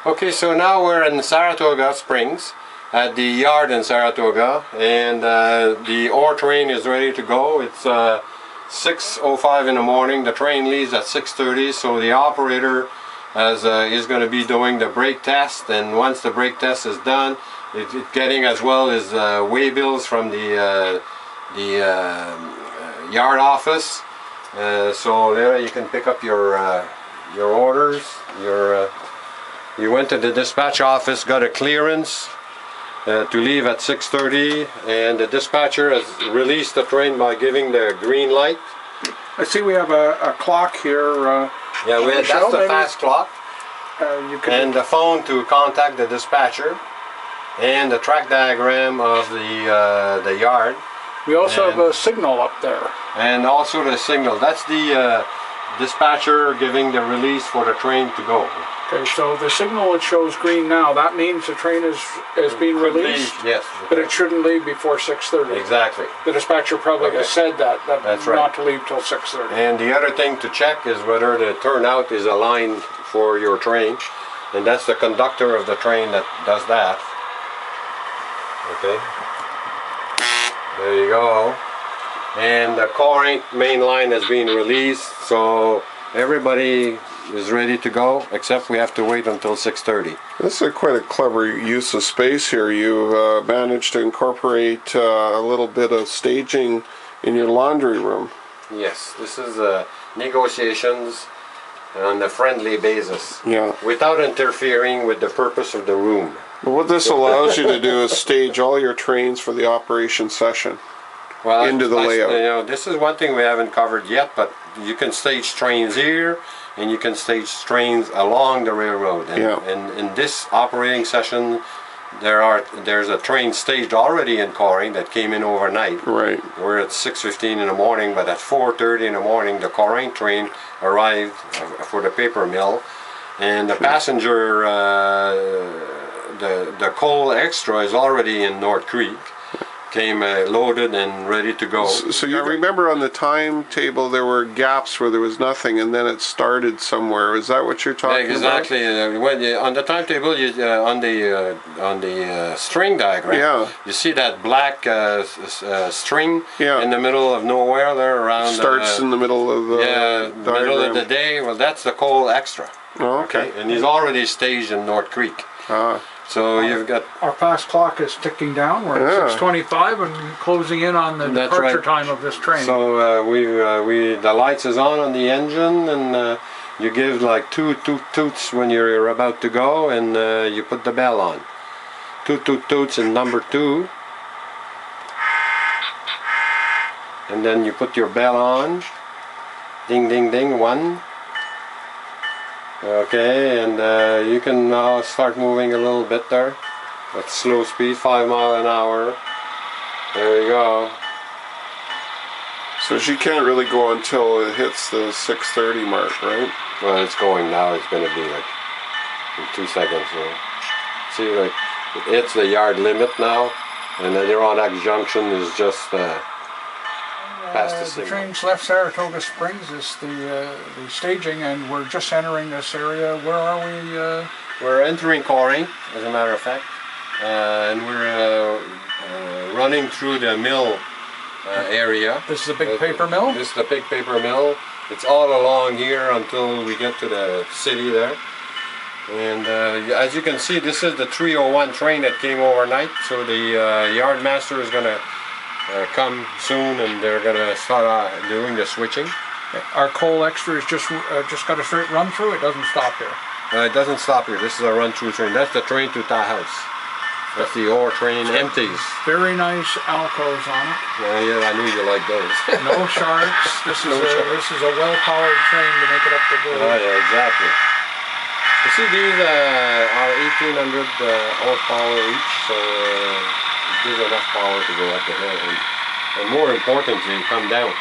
Okay, so now we're in Saratoga Springs at the yard in Saratoga, and the ore train is ready to go. It's 6:05 in the morning. The train leaves at 6:30, so the operator is going to be doing the brake test, and once the brake test is done, it's getting as well as waybills from the yard office. So there you can pick up your orders. You went to the dispatch office, got a clearance to leave at 6:30, and the dispatcher has released the train by giving the green light. I see we have a clock here. Yeah, that's the fast clock. And the phone to contact the dispatcher, and the track diagram of the yard. We also have a signal up there. And also the signal. That's the dispatcher giving the release for the train to go. Okay, so the signal, it shows green now. That means the train is being released? Yes. But it shouldn't leave before 6:30. Exactly. The dispatcher probably has said that that's not right. to leave till 6:30. And the other thing to check is whether the turnout is aligned for your train. And that's the conductor of the train that does that. Okay. There you go. And the core main line has been released, so everybody is ready to go, except we have to wait until 6:30. This is quite a clever use of space here. You've managed to incorporate a little bit of staging in your laundry room. Yes, this is negotiations on a friendly basis. Yeah. Without interfering with the purpose of the room. But what this allows you to do is stage all your trains for the operation session into the layout. You know, this is one thing we haven't covered yet, but you can stage trains here, and you can stage trains along the railroad. And in this operating session, there's a train staged already in Coring that came in overnight. Right. We're at 6:15 in the morning, but at 4:30 in the morning, the Coring train arrived for the paper mill, and the passenger, the coal extra is already in North Creek. Came loaded and ready to go. So you remember on the timetable there were gaps where there was nothing, and then it started somewhere. Is that what you're talking exactly. about? On the timetable, on the string diagram, you see that black string in the middle of nowhere there around. Starts in the middle of the diagram. Middle of the day. Well, that's the coal extra. Oh, okay. And he's already staged in North Creek. So you've got... Our fast clock is ticking down. We're at 6:25 and closing in on the departure time of this train. So the lights is on the engine, and you give like two toots when you're about to go, and you put the bell on. Two toots in number 2. And then you put your bell on. Ding, ding, ding, 1. Okay, and you can now start moving a little bit there. At slow speed, 5 miles an hour. There you go. So she can't really go until it hits the 6:30 mark, right? Well, it's going now. It's going to be like in 2 seconds. See, like it's the yard limit now, and the Adirondack Junction is just past the signal. The train's left Saratoga Springs. Is the staging, and we're just entering this area. Where are we? We're entering Coring, as a matter of fact, and we're running through the mill area. This is the big paper mill? This is the big paper mill. It's all along here until we get to the city there. And as you can see, this is the 301 train that came overnight, so the yard master is going to come soon, and they're going to start doing the switching. Our coal extra is just got a straight run through. It doesn't stop here. It doesn't stop here. This is a run-through train. That's the train to Tahouse. That's the ore train empties. Very nice alcoves on it. Yeah, I knew you liked those. No sharks. This is a well-powered train to make it up the grade. Oh yeah, exactly. You see, these are 1,800 horsepower each, so it gives enough power to go up the hill, and more importantly, come down.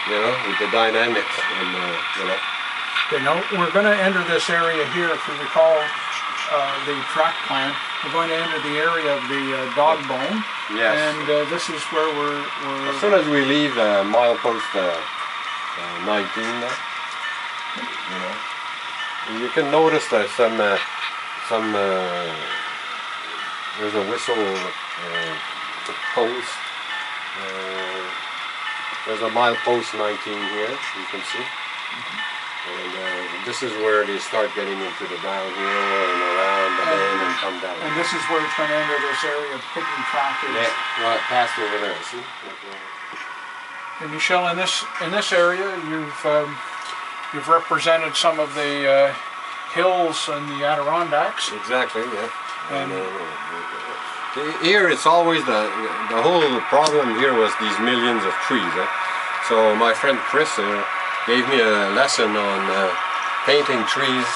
You know, with the dynamics, and you know. Okay, now we're going to enter this area here. If you recall the track plan, we're going to enter the area of the dog bone. Yes. And this is where we're... As soon as we leave milepost 19 there, you know, you can notice there's some there's a whistle post. There's a milepost 19 here, you can see. And this is where they start getting into the downhill and around the bend and come down. And this is where it's going to enter this area of picking tractors. Yeah, right past over there, see? And Michel, in this area, you've represented some of the hills and the Adirondacks. Exactly, yeah. And here it's always the whole problem here was these millions of trees. So my friend Chris gave me a lesson on painting trees,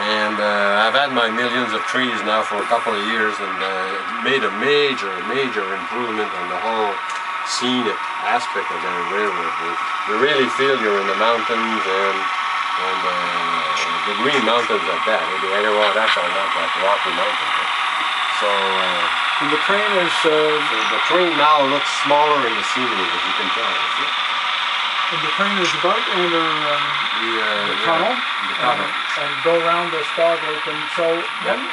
and I've had my millions of trees now for a couple of years, and made a major improvement on the whole scenic aspect of the railroad. You really feel you're in the mountains, and the Green Mountains at that. The Adirondacks are not like Rocky Mountains. So and the train is the train now looks smaller in the scenery, as you can tell. See? and the train is about to enter the tunnel, and go around this dog loop. And so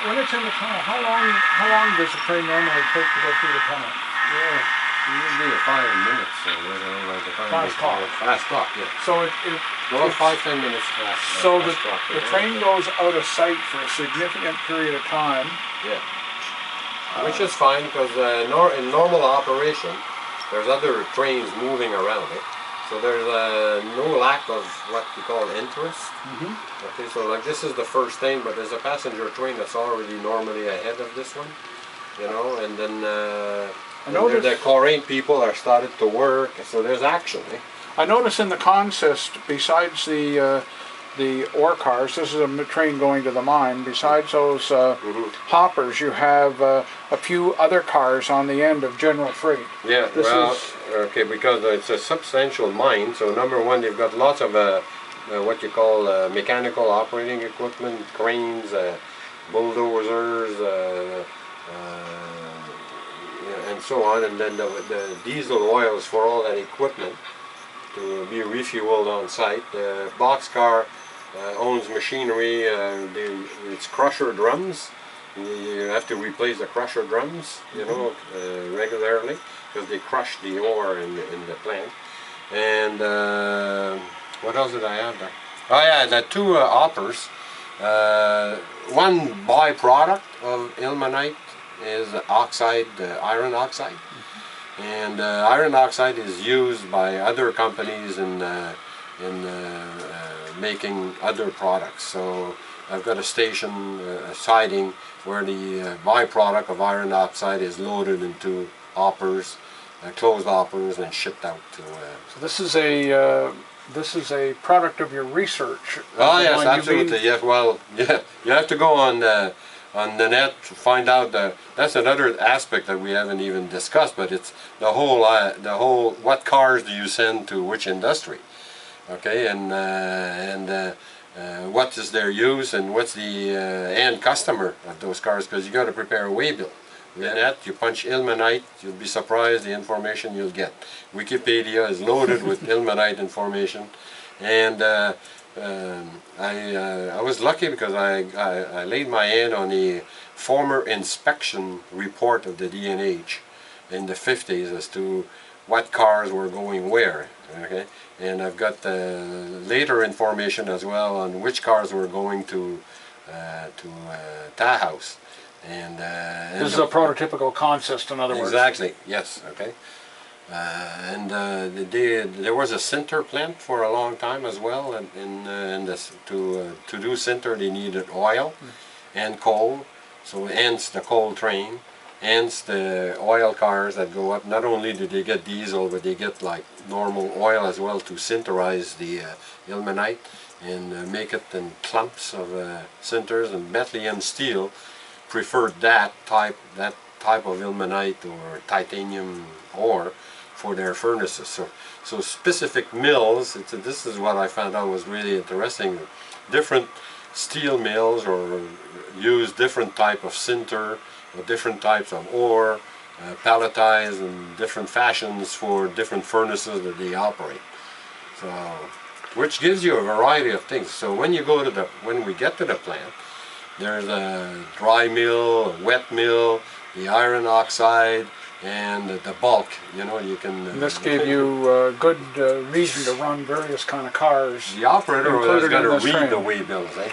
when it's in the tunnel, how long does the train normally take to go through the tunnel? Usually 5 minutes. Fast talk, yeah. So it 5-10 minutes fast. So the train goes out of sight for a significant period of time. Yeah. Which is fine, because in normal operation, there's other trains moving around it. So there's no lack of what we call interest. Okay, so like this is the first thing, but there's a passenger train that's already normally ahead of this one, you know, and then the Coleraine people are started to work, so there's action. I notice in the consist, besides the ore cars, this is a train going to the mine, besides those hoppers, you have a few other cars on the end of general freight. Yeah, okay, because it's a substantial mine, so number one, they've got lots of what you call mechanical operating equipment, cranes, bulldozers, and so on, and then the diesel oils for all that equipment to be refueled on site. The boxcar owns machinery, it's crusher drums. You have to replace the crusher drums, you know, regularly, because they crush the ore in the plant. And what else did I have there? Oh yeah, the two hoppers. One byproduct of ilmenite is oxide, iron oxide. And iron oxide is used by other companies in making other products. So I've got a station, a siding, where the byproduct of iron oxide is loaded into hoppers, closed hoppers, and shipped out to. So this is a product of your research. Oh yes, absolutely. Yes. Well, yeah, you have to go on the net to find out that's another aspect that we haven't even discussed, but it's the whole what cars do you send to which industry, okay, and what is their use, and what's the end customer of those cars, because you got to prepare a waybill. Then you punch ilmenite, you'll be surprised the information you'll get. Wikipedia is loaded with ilmenite information, and I was lucky because I laid my hand on the former inspection report of the D&H in the 50s as to what cars were going where, okay? And I've got the later information as well on which cars were going to Tahouse. And this is a prototypical consist, in other words. Exactly, yes, okay. There was a sinter plant for a long time as well, and to do sinter they needed oil and coal, so hence the coal train, hence the oil cars that go up. Not only do they get diesel, but they get like normal oil as well to sinterize the ilmenite and make it in clumps of sinters, and Bethlehem Steel preferred that type of ilmenite or titanium ore for their furnaces. So specific mills, this is what I found out was really interesting. Different steel mills or use different type of sinter or different types of ore, palletized in different fashions for different furnaces that they operate. So, which gives you a variety of things. So when we get to the plant, there's a dry mill, a wet mill, the iron oxide, and the bulk. You know, you can. And this gave you good reason to run various kind of cars. The operator has got to read train. the waybills, eh?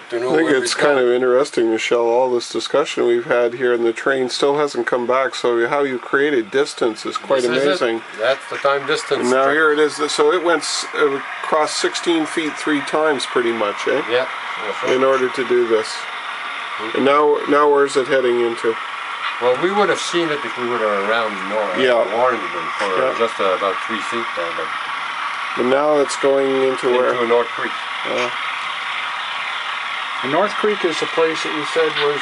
To know I think where it's we're kind going. of interesting, Michelle, all this discussion we've had here, and the train still hasn't come back, so how you created distance is quite This is it. amazing. That's the time distance. And now trick. here it is, so it went across 16 feet 3 times pretty much, eh? Yeah. That's right. In order to do this. And now where's it heading into? Well, we would have seen it if we were around Warrenton for just about 3 feet there, but And now it's going into where? into North Creek. And North Creek is the place that you said was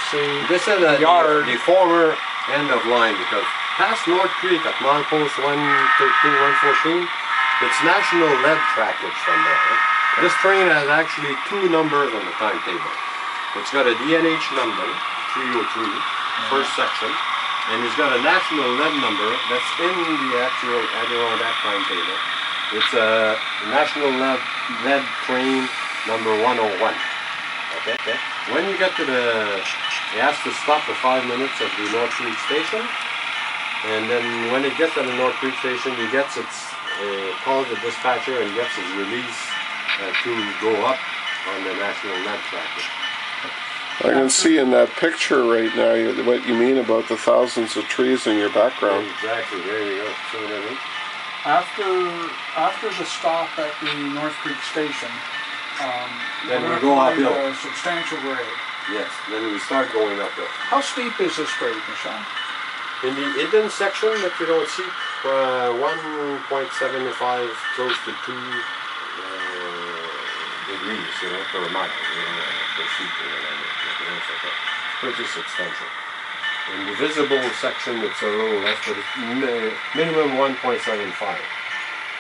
This is yard. the former end of line, because past North Creek at milepost 113, 114, it's national lead trackage from there. This train has actually 2 numbers on the timetable. It's got a DNH number, 303, first section, and it's got a national lead number that's in the actual Adirondack timetable. It's a national lead train number 101. Okay. When you get to it has to stop for 5 minutes at the North Creek station, and then when it gets to the North Creek station, he gets its calls the dispatcher and gets his release to go up on the national lead trackage. I can see in that picture right now what you mean about the thousands of trees in your background. Exactly. There you go. See what I mean? After the stop at the North Creek station, Then we're we go gonna find uphill. a substantial grade. Yes. Then we start going uphill. How steep is this grade, Michel? In the hidden section that you don't see, 1.75 close to 2 degrees, per mile, per feet, so it's pretty substantial. In the visible section, it's a little less, but it's minimum 1.75.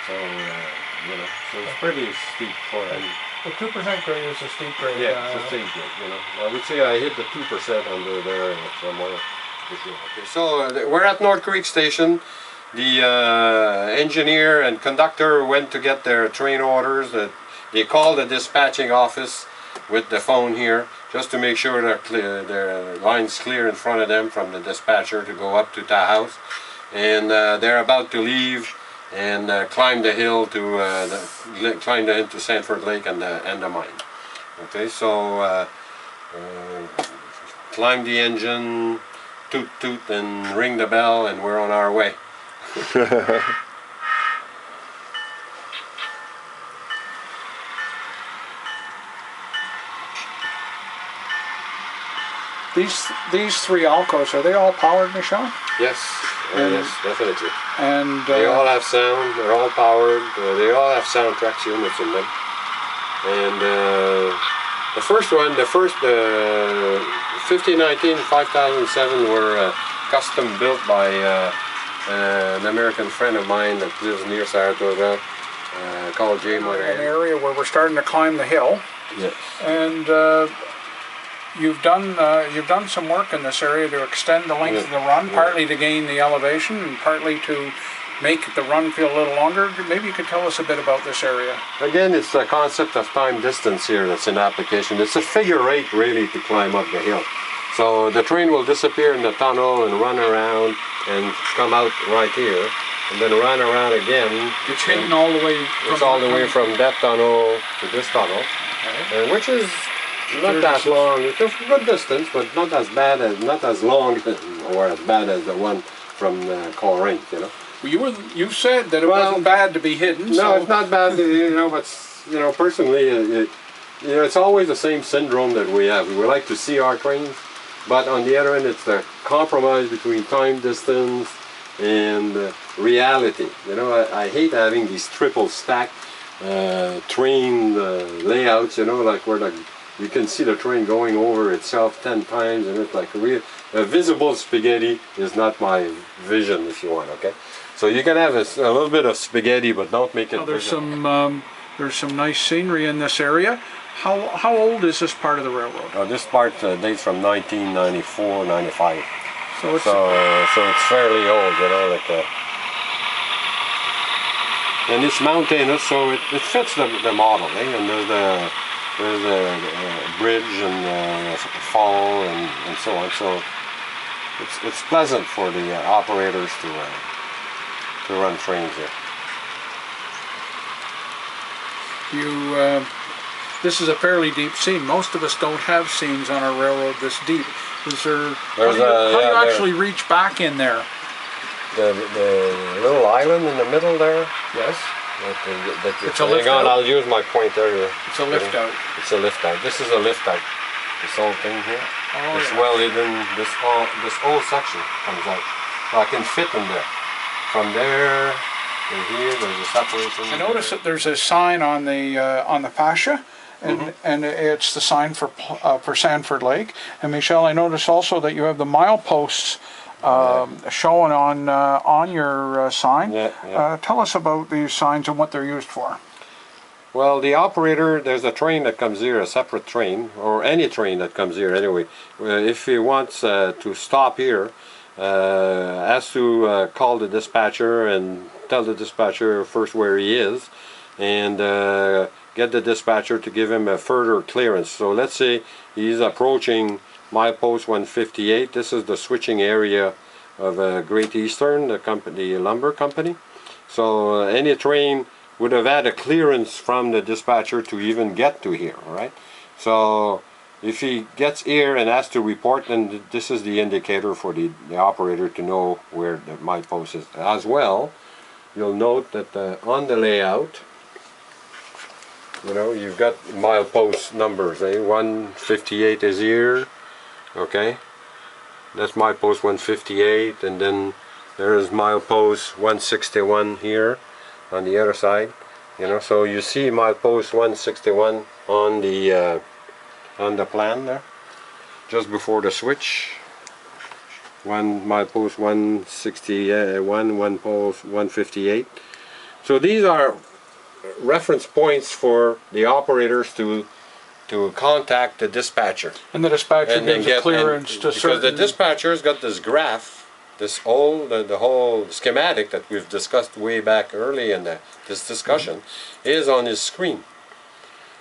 So, so it's pretty steep for any. The 2% grade is a steep grade. Yeah, it's a steep grade, I would say I hit the 2% under there somewhere. Okay, so we're at North Creek Station. The engineer and conductor went to get their train orders. They called the dispatching office with the phone here just to make sure their line's clear in front of them from the dispatcher to go up to Tahoe. And they're about to leave and climb the hill to Sanford Lake and the mine. Okay, so climb the engine, toot toot, and ring the bell, and we're on our way. These 3 Alcos, are they all powered, Michel? Yes, yes, definitely. And They all have sound, they're all powered, they all have soundtracks units in them. And the first 5019 5007 were custom built by an American friend of mine that lives near Saratoga, called Jay an Moran. area where we're starting to climb the hill. Yes. And you've done some work in this area to extend the length of the run, partly to gain the elevation and partly to make the run feel a little longer. Maybe you could tell us a bit about this area. Again, it's the concept of time distance here that's in application. It's a figure 8 really to climb up the hill. So the train will disappear in the tunnel and run around and come out right here and then run around again. It's hidden all the way from... It's all the way from that tunnel to this tunnel, which is not that long. It's a good distance, but not as bad as, not as long or as bad as the one from Coleraine, You said that it wasn't bad to be hidden. No, so it's not bad, but personally, it's always the same syndrome that we have. We like to see our trains, but on the other end, it's the compromise between time, distance, and reality. I hate having these triple stack train layouts. Like where you can see the train going over itself 10 times, and it's like a visible spaghetti is not my vision, if you want. Okay. So you can have a little bit of spaghetti, but don't make it. there's some nice scenery in this area. How old is this part of the railroad? This part dates from 1994, 95. So it's it's fairly old, and it's mountainous, so it fits the model. And there's there's a bridge and a fall and so on. So it's pleasant for the operators to run trains here. This is a fairly deep seam. Most of us don't have seams on our railroad this deep. Is there? How do you actually reach back in there? The little island in the middle there. Yes. It's a lift out. I'll use my pointer here. It's a lift out. It's a lift out. This is a lift out. This whole thing here. Oh, it's well hidden. This whole section comes out. So I can fit in there. From there to here, there's a separation. I noticed that there's a sign on the fascia, and it's the sign for Sanford Lake. And Michel, I noticed also that you have the mileposts shown on your sign. Tell us about these signs and what they're used for. Well, the operator, there's a train that comes here, a separate train, or any train that comes here anyway. If he wants to stop here, has to call the dispatcher and tell the dispatcher first where he is, and get the dispatcher to give him a further clearance. So let's say he's approaching milepost 158. This is the switching area of Great Eastern, the lumber company. So any train would have had a clearance from the dispatcher to even get to here, all right? So if he gets here and has to report, then this is the indicator for the operator to know where the milepost is. As well, you'll note that on the layout, you know, you've got milepost numbers. 158 is here, okay? That's milepost 158, and then there is milepost 161 here on the other side. You know, so you see milepost 161 on the plan there, just before the switch. Milepost 161, one post 158. So these are reference points for the operators to contact the dispatcher. And the dispatcher gives a clearance to certain... Because the dispatcher's got this graph, this whole, the whole schematic that we've discussed way back early in this discussion, is on his screen.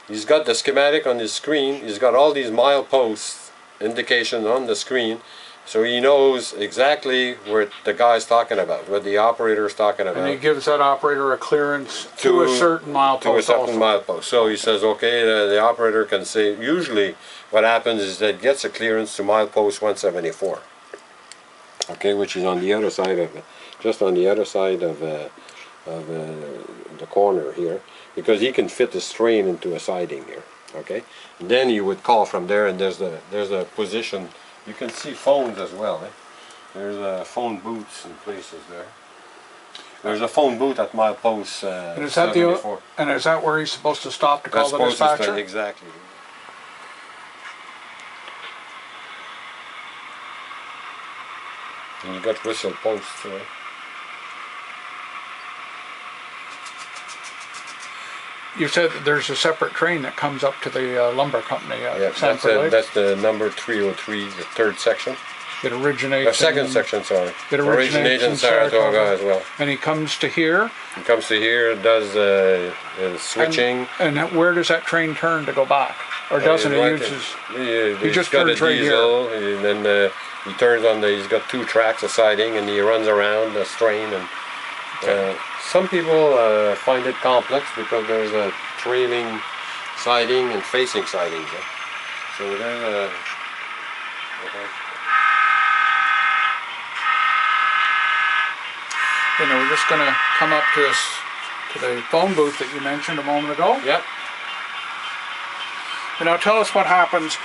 He's got the schematic on his screen, he's got all these milepost indications on the screen, so he knows exactly what the guy's talking about, what the operator's talking about. And he gives that operator a clearance to a certain milepost. To a certain milepost. So he says, okay, the operator can say, usually what happens is that it gets a clearance to milepost 174. Okay, which is on the other side of, just on the other side of the corner here, because he can fit his train into a siding here. Okay, and then you would call from there, and there's a position. You can see phones as well. There's phone booths in places there. There's a phone booth at milepost 74. And is that where he's supposed to stop to call the dispatcher? Exactly. And you got whistle posts there. You said that there's a separate train that comes up to the lumber company at Sanford Lake? That's the number 303, the third section. It originates second section, sorry. It originates in Saratoga as well. And he comes to here? He comes to here, does switching. And where does that train turn to go back? Or doesn't he just turns right here? And then he turns on he's got two tracks of siding, and he runs around the strain. And some people find it complex because there's a trailing siding and facing siding. So there's a... And we're just going to come up to the phone booth that you mentioned a moment ago. Yep. And now tell us what happens.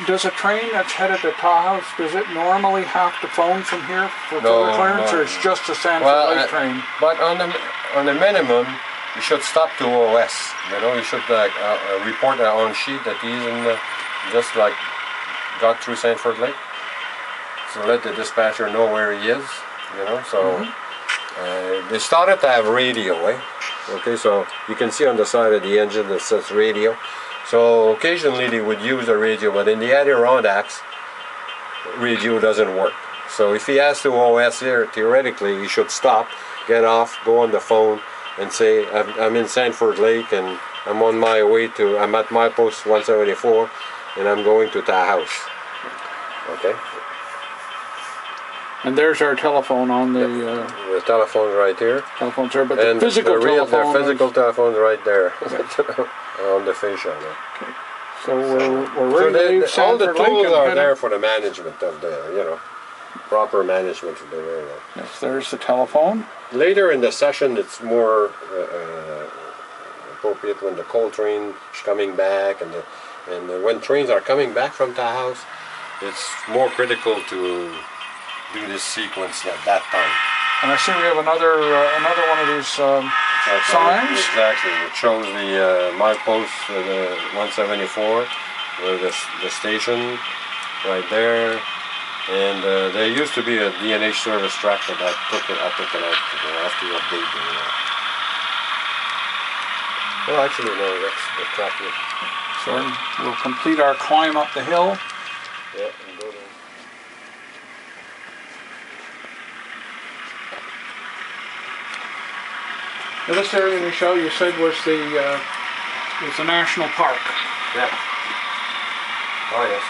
Does a train that's headed to Tahoe, does it normally have to phone from here for further clearance, or it's just a Sanford Lake train? But on the minimum, you should stop to OS. You know, you should report on sheet that he's just like got through Sanford Lake. So let the dispatcher know where he is. You know, so they started to have radio. Okay, so you can see on the side of the engine that says radio. So occasionally they would use a radio, but in the Adirondacks, radio doesn't work. So if he has to OS here, theoretically he should stop, get off, go on the phone, and say, I'm in Sanford Lake, and I'm on my way to, I'm at my post 174, and I'm going to Tahouse. Okay? And there's our telephone on the The telephone's right here. telephone's there, but And the physical telephone. the physical is, telephone's right there. On the fascia. okay. So we're ready to leave all the Sanford tools Lincoln. are there for the management of the, proper management of the railroad. Yes, there's the telephone. Later in the session, it's more appropriate when the coal train is coming back, and when trains are coming back from Tahouse, it's more critical to do this sequence at that time. And I see we have another one of these signs. Exactly. It shows the my post, the 174, the station right there. And there used to be a D&H service track, but I took it out. I have to update it. Well, actually, no, that's the track here. So we'll complete our climb up the hill. Yeah, and go there. Now this area, Michel, you said was the national park. Yeah. Oh yes,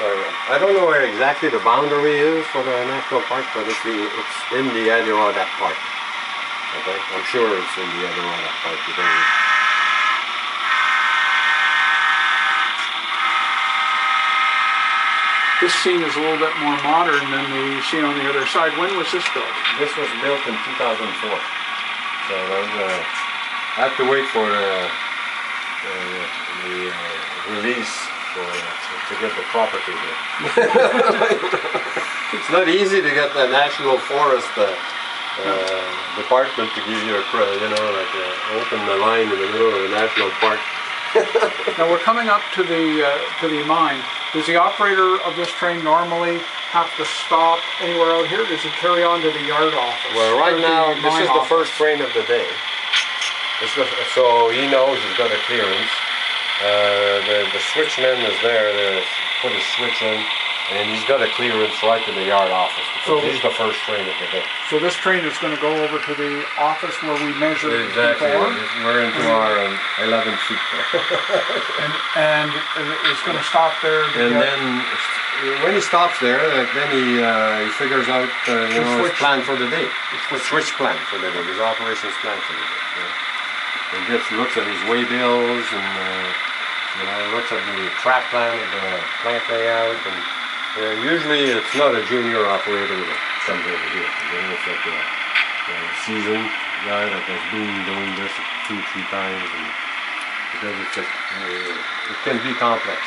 I don't know where exactly the boundary is for the national park, but it's in the Adirondack Park. Okay, I'm sure it's in the Adirondack Park because this scene is a little bit more modern than the scene on the other side. When was this built? this was built in 2004. So I have to wait for the release to get the property here. It's not easy to get the National Forest Department to give you open the line in the middle of the national park. Now we're coming up to the mine. Does the operator of this train normally have to stop anywhere out here? Does he carry on to the yard office? Well, right now this is the first train of the day. So he knows he's got a clearance. The switchman is there to put his switch in, and he's got a clearance right to the yard office. So he's the first train of the day. So this train is going to go over to the office where we measure exactly. before. We're into our 11 feet. and it's going to stop there. And then when he stops there, then he figures out his plan for the day. His switch plan for the day. His operations plan for the day. He looks at his waybills and looks at the track plan of the plant layout, and usually it's not a junior operator that comes over here. It's like a seasoned guy that has been doing this 2-3 times, and because it can be complex.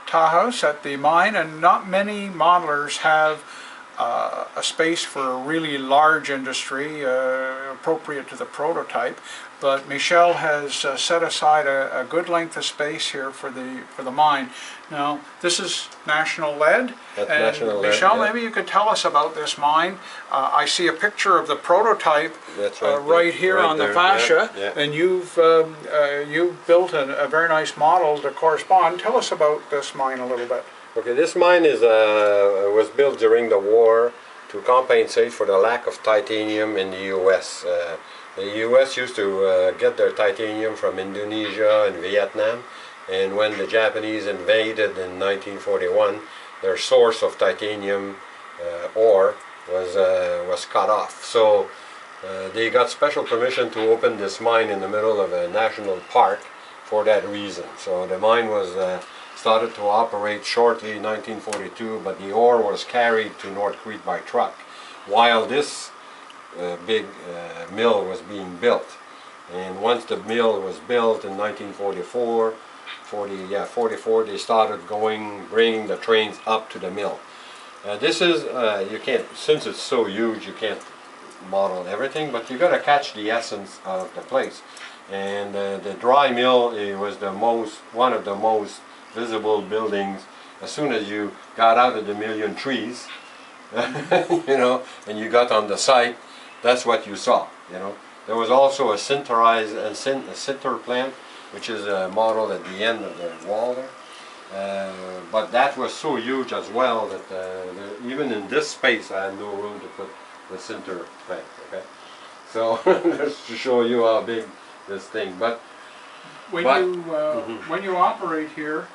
Tahouse at the mine, and not many modelers have a space for a really large industry appropriate to the prototype, but Michel has set aside a good length of space here for the mine. Now this is national lead. That's and national lead, Michel, yeah. maybe you could tell us about this mine. I see a picture of the prototype. That's right, right here right on the there, fascia, yeah. and you've built a very nice model to correspond. Tell us about this mine a little bit. Okay, this mine was built during the war to compensate for the lack of titanium in the U.S. The U.S. used to get their titanium from Indonesia and Vietnam, and when the Japanese invaded in 1941, their source of titanium ore was cut off. So they got special permission to open this mine in the middle of a national park for that reason. So the mine was started to operate shortly in 1942, but the ore was carried to North Crete by truck while this big mill was being built. And once the mill was built in 1944, 44, they started bringing the trains up to the mill. This is, you can't, since it's so huge, you can't model everything, but you got to catch the essence of the place. And the dry mill, it was one of the most visible buildings. As soon as you got out of the million trees, you know, and you got on the site, that's what you saw, you know. There was also a sinter plant, which is a model at the end of the wall there. But that was so huge as well that even in this space I had no room to put the sinter plant, okay. So just to show you how big this thing, but when you operate here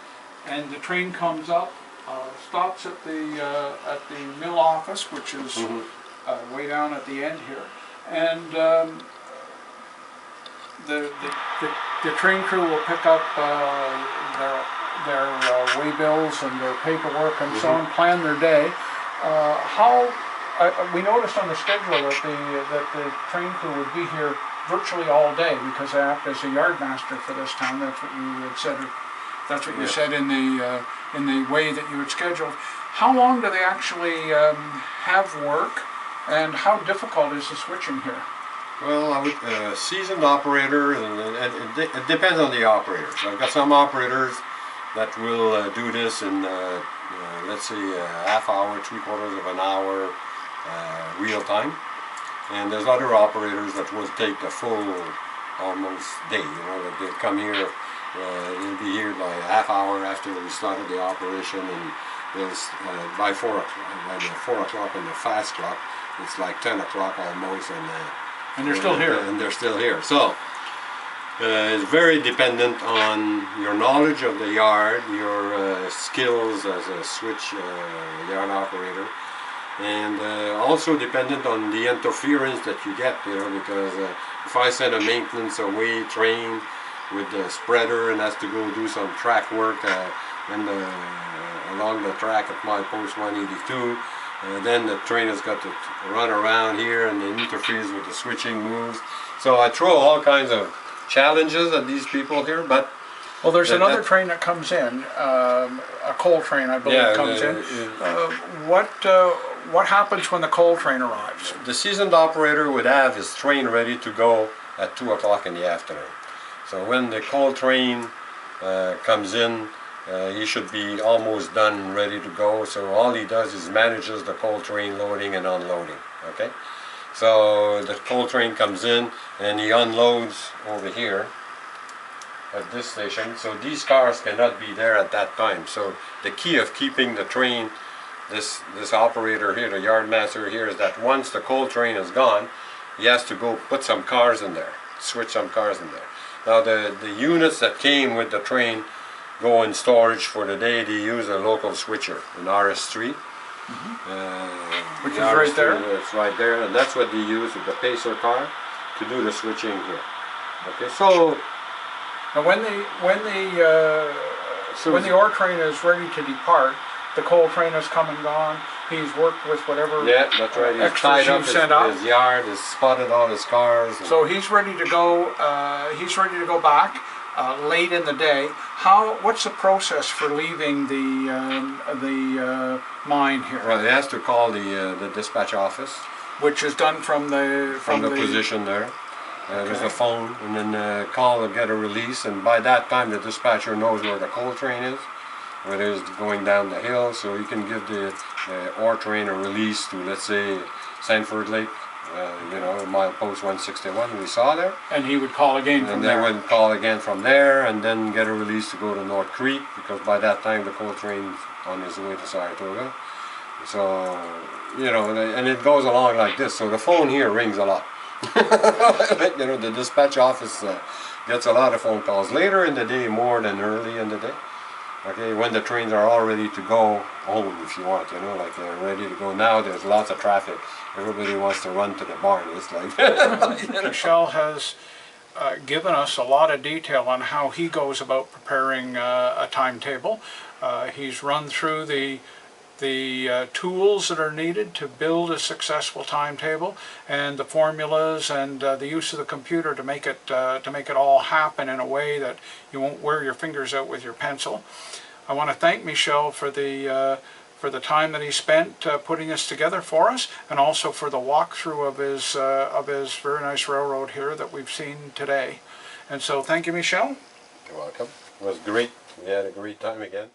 and the train comes up, stops at the mill office, which is way down at the end here, and the train crew will pick up their waybills and their paperwork and so on, plan their day. We noticed on the schedule that the train crew would be here virtually all day because they act as a yardmaster for this town. That's what you had said. That's what you said in the way that you had scheduled. How long do they actually have work, and how difficult is the switching here? Well, I would seasoned operators, and it depends on the operators. I've got some operators that will do this in, let's say, a half hour, 3/4 of an hour, real time. And there's other operators that will take the full, almost day. You know, that they come here, they'll be here by a half hour after we started the operation, and they'll by 4 o'clock on the fast clock, it's like 10 o'clock almost, and they're still here. And they're still here. So it's very dependent on your knowledge of the yard, your skills as a switch yard operator, and also dependent on the interference that you get, you know, because if I send a maintenance away train with the spreader and has to go do some track work along the track at my post 182, then the train has got to run around here and it interferes with the switching moves. So I throw all kinds of challenges at these people here, but well, there's another train that comes in, a coal train, I believe, comes in. What happens when the coal train arrives? The seasoned operator would have his train ready to go at 2 o'clock in the afternoon. So when the coal train comes in, he should be almost done, ready to go. So all he does is manages the coal train loading and unloading. Okay, so the coal train comes in and he unloads over here at this station. So these cars cannot be there at that time. So the key of keeping the train, this operator here, the yard master here, is that once the coal train is gone, he has to go put some cars in there, switch some cars in there. Now the units that came with the train go in storage for the day. They use a local switcher, an RS3. Which is right there? It's right there, and that's what they use with the Pacer car to do the switching here. Okay, so now when the ore train is ready to depart, the coal train has come and gone. He's worked with whatever that's right. He's tied up his yard, has spotted all his cars. So he's ready to go. He's ready to go back late in the day. What's the process for leaving the mine here? Well, he has to call the dispatch office, which is done from the position there. There's a phone, and then call and get a release. And by that time, the dispatcher knows where the coal train is, whether it's going down the hill, so he can give the ore train a release to, let's say, Sanford Lake, you know, mile post 161 we saw there. And he would call again from there. And they would call again from there, and then get a release to go to North Creek, because by that time the coal train's on his way to Saratoga. So, you know, and it goes along like this. So the phone here rings a lot. You know, the dispatch office gets a lot of phone calls later in the day, more than early in the day. Okay, when the trains are all ready to go home, if you want, you know, like they're ready to go. Now there's lots of traffic. Everybody wants to run to the barn. It's like you know. Michel has given us a lot of detail on how he goes about preparing a timetable. He's run through the tools that are needed to build a successful timetable, and the formulas, and the use of the computer to make it all happen in a way that you won't wear your fingers out with your pencil. I want to thank Michel for for the time that he spent putting this together for us, and also for the walkthrough of his very nice railroad here that we've seen today. And so thank you, Michel. You're welcome. It was great. We had a great time again.